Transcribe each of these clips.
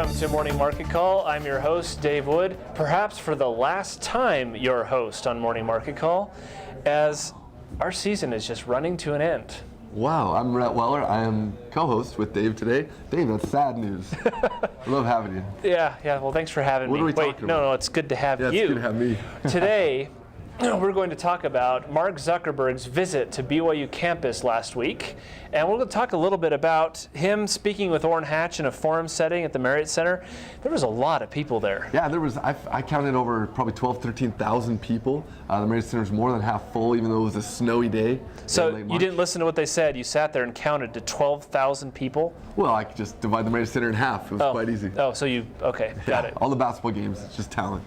Welcome to Morning Market Call. I'm your host, Dave Wood, perhaps for the last time your host on Morning Market Call, as our season is just running to an end. Wow, I'm Rhett Weller. I am co-host with Dave today. Dave, that's sad news. I love having you. Yeah, well, thanks for having me. What are we talking about? No, it's good to have you. It's good to have me. Today, we're going to talk about Mark Zuckerberg's visit to BYU campus last week, and we're going to talk a little bit about him speaking with Orrin Hatch in a forum setting at the Marriott Center. There was a lot of people there. Yeah, there was. I counted over probably 13,000 people. The Marriott Center was more than half full, even though it was a snowy day. So you didn't listen to what they said. You sat there and counted to 12,000 people. Well, I could just divide the Marriott Center in half. It was quite easy. Oh, so okay, got it. All the basketball games, it's just talent.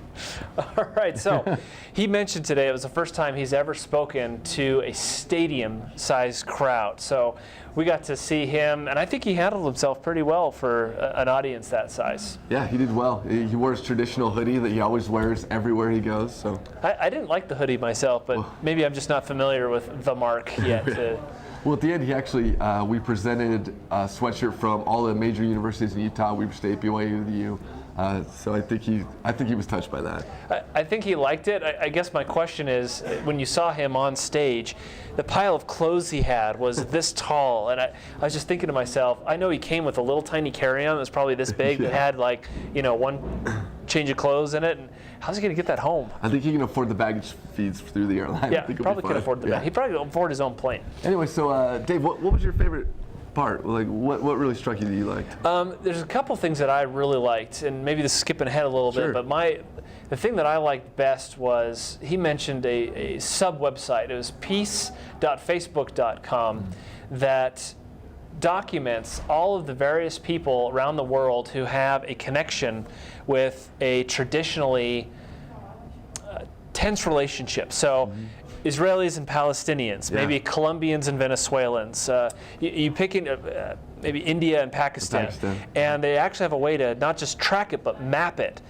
All right, so he mentioned today it was the first time he's ever spoken to a stadium-sized crowd. So we got to see him, and I think he handled himself pretty well for an audience that size. Yeah, he did well. He wore his traditional hoodie that he always wears everywhere he goes. So I didn't like the hoodie myself, but maybe I'm just not familiar with the Mark yet. Well, at the end, he actually, we presented a sweatshirt from all the major universities in Utah, Weber State, BYU, the U. So I think he was touched by that. I think he liked it. I guess my question is, when you saw him on stage, the pile of clothes he had was this tall, and I was just thinking to myself, I know he came with a little tiny carry-on that was probably this big that had one change of clothes in it, and how's he going to get that home? I think he can afford the baggage fees through the airline. Yeah, he probably could afford the baggage. He probably could afford his own plane. Anyway, so Dave, what was your favorite part? Like, what really struck you that you liked? There's a couple things that I really liked, and maybe this is skipping ahead a little bit, but the thing that I liked best was he mentioned a sub-website. It was peace.facebook.com that documents all of the various people around the world who have a connection with a traditionally tense relationship. So Israelis and Palestinians, maybe Colombians and Venezuelans. You pick maybe India and Pakistan. And they actually have a way to not just track it, but map it.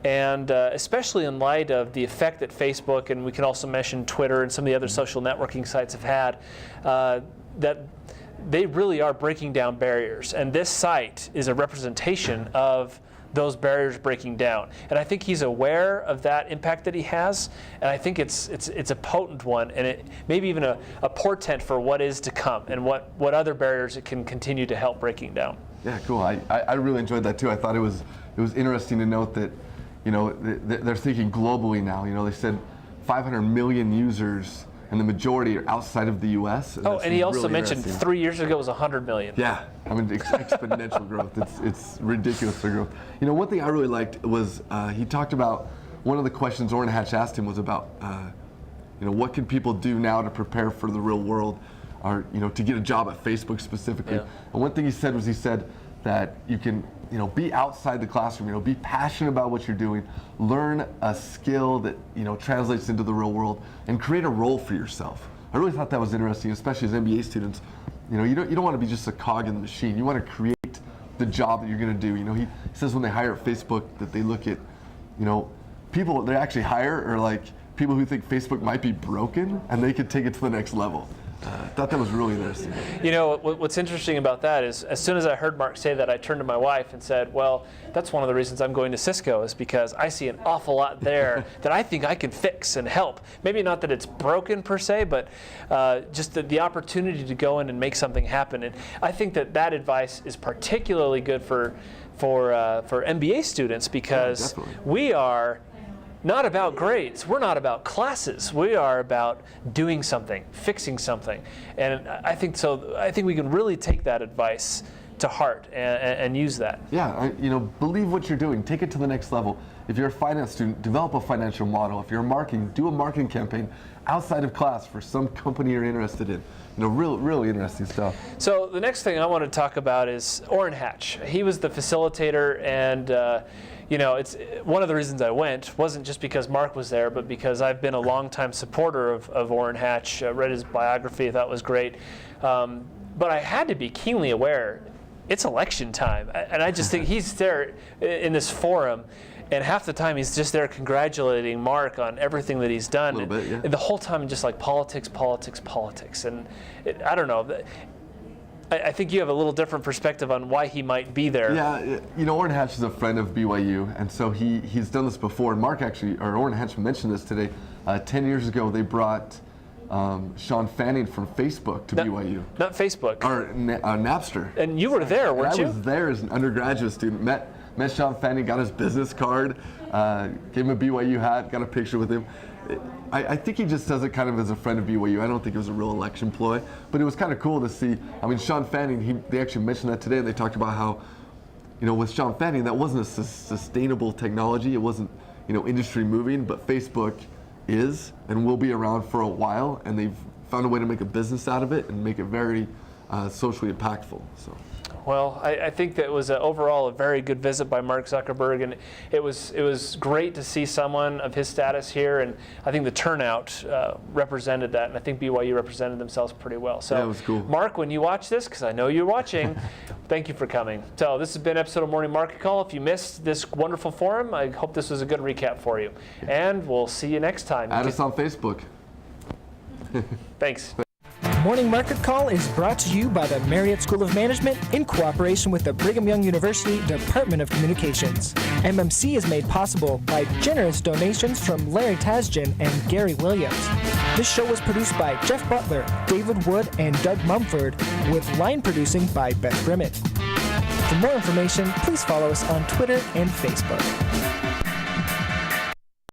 And especially in light of the effect that Facebook, and we can also mention Twitter and some of the other social networking sites have had, that they really are breaking down barriers. And this site is a representation of those barriers breaking down. And I think he's aware of that impact that he has, and I think it's a potent one, and it maybe even a portent for what is to come and what other barriers it can continue to help breaking down. Yeah, cool. I really enjoyed that too. I thought it was interesting to note that they're thinking globally now. They said 500 million users, and the majority are outside of the U.S. And he also mentioned 3 years ago it was 100 million. Yeah, I mean, exponential growth. It's ridiculous growth. One thing I really liked was he talked about, one of the questions Orrin Hatch asked him was about, what can people do now to prepare for the real world, or to get a job at Facebook specifically. Yeah. And one thing he said that you can be outside the classroom, be passionate about what you're doing, learn a skill that translates into the real world, and create a role for yourself. I really thought that was interesting, especially as MBA students. You don't want to be just a cog in the machine. You want to create the job that you're going to do. He says when they hire at Facebook that they look at people they actually hire are like people who think Facebook might be broken and they could take it to the next level. I thought that was really interesting. What's interesting about that is, as soon as I heard Mark say that, I turned to my wife and said, well, that's one of the reasons I'm going to Cisco, is because I see an awful lot there that I think I can fix and help. Maybe not that it's broken per se, but just the opportunity to go in and make something happen. And I think that advice is particularly good for MBA students, because we are not about grades. We're not about classes. We are about doing something, fixing something. And I think we can really take that advice to heart and use that. Yeah, believe what you're doing. Take it to the next level. If you're a finance student, develop a financial model. If you're marketing, do a marketing campaign outside of class for some company you're interested in. Really interesting stuff. So the next thing I want to talk about is Orrin Hatch. He was the facilitator, and it's one of the reasons I went wasn't just because Mark was there, but because I've been a longtime supporter of Orrin Hatch. Read his biography, I thought it was great. But I had to be keenly aware, it's election time. And I just think he's there in this forum, and half the time he's just there congratulating Mark on everything that he's done. A little bit, yeah. And the whole time just like politics. And I don't know. I think you have a little different perspective on why he might be there. Yeah, Orrin Hatch is a friend of BYU, and so he's done this before. And Orrin Hatch mentioned this today. 10 years ago, they brought Sean Fanning from Facebook to BYU. Not Facebook. Or Napster. And you were there, weren't you? I was there as an undergraduate student. Met Sean Fanning, got his business card, gave him a BYU hat, got a picture with him. I think he just does it kind of as a friend of BYU. I don't think it was a real election ploy, but it was kind of cool to see. I mean, Sean Fanning, they actually mentioned that today, and they talked about how, with Sean Fanning, that wasn't a sustainable technology. It wasn't, industry moving, but Facebook is and will be around for a while, and they've found a way to make a business out of it and make it very socially impactful. So. Well, I think that was overall a very good visit by Mark Zuckerberg, and it was great to see someone of his status here, and I think the turnout represented that, and I think BYU represented themselves pretty well. So, yeah, it was cool. Mark, when you watch this, because I know you're watching, thank you for coming. So this has been an episode of Morning Market Call. If you missed this wonderful forum, I hope this was a good recap for you, and we'll see you next time. Add us on Facebook. Thanks. Morning Market Call is brought to you by the Marriott School of Management in cooperation with the Brigham Young University Department of Communications. MMC is made possible by generous donations from Larry Tasjan and Gary Williams. This show was produced by Jeff Butler, David Wood, and Doug Mumford, with line producing by Beth Grimmett. For more information, please follow us on Twitter and Facebook.